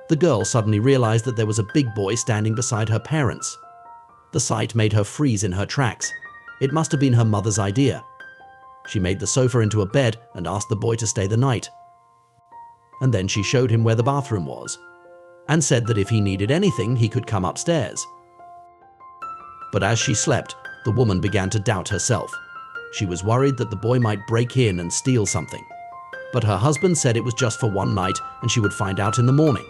The girl suddenly realized that there was a big boy standing beside her parents. The sight made her freeze in her tracks. It must have been her mother's idea. She made the sofa into a bed and asked the boy to stay the night. And then she showed him where the bathroom was, and said that if he needed anything, he could come upstairs. But as she slept, the woman began to doubt herself. She was worried that the boy might break in and steal something. But her husband said it was just for one night and she would find out in the morning.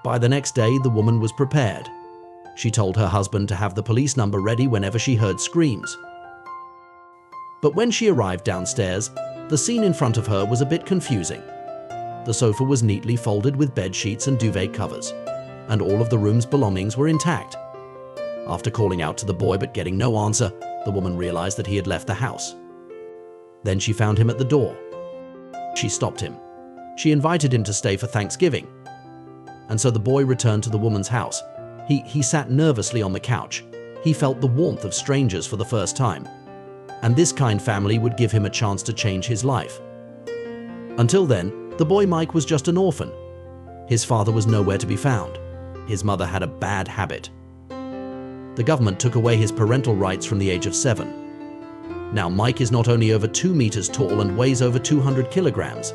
By the next day, the woman was prepared. She told her husband to have the police number ready whenever she heard screams. But when she arrived downstairs, the scene in front of her was a bit confusing. The sofa was neatly folded with bed sheets and duvet covers, and all of the room's belongings were intact. After calling out to the boy but getting no answer, the woman realized that he had left the house. Then she found him at the door. She stopped him. She invited him to stay for Thanksgiving. And so the boy returned to the woman's house. He sat nervously on the couch. He felt the warmth of strangers for the first time. And this kind family would give him a chance to change his life. Until then, the boy Mike was just an orphan. His father was nowhere to be found. His mother had a bad habit. The government took away his parental rights from the age of 7. Now Mike is not only over 2 meters tall and weighs over 200 kilograms.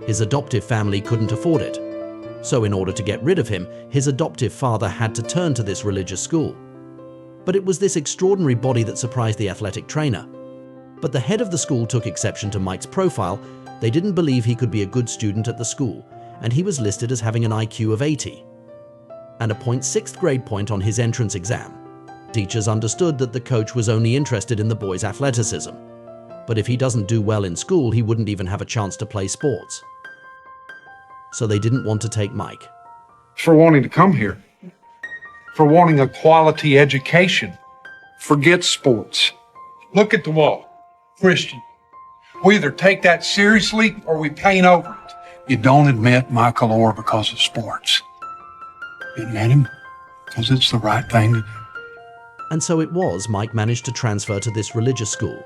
His adoptive family couldn't afford it. So in order to get rid of him, his adoptive father had to turn to this religious school. But it was this extraordinary body that surprised the athletic trainer. But the head of the school took exception to Mike's profile. They didn't believe he could be a good student at the school, and he was listed as having an IQ of 80 and a 0.6th grade point on his entrance exam. Teachers understood that the coach was only interested in the boy's athleticism. But if he doesn't do well in school, he wouldn't even have a chance to play sports. So they didn't want to take Mike. For wanting to come here. For wanting a quality education. Forget sports. Look at the wall. Christian. We either take that seriously or we paint over it. You don't admit Michael Orr because of sports. You admit him because it's the right thing to do. And so it was Mike managed to transfer to this religious school.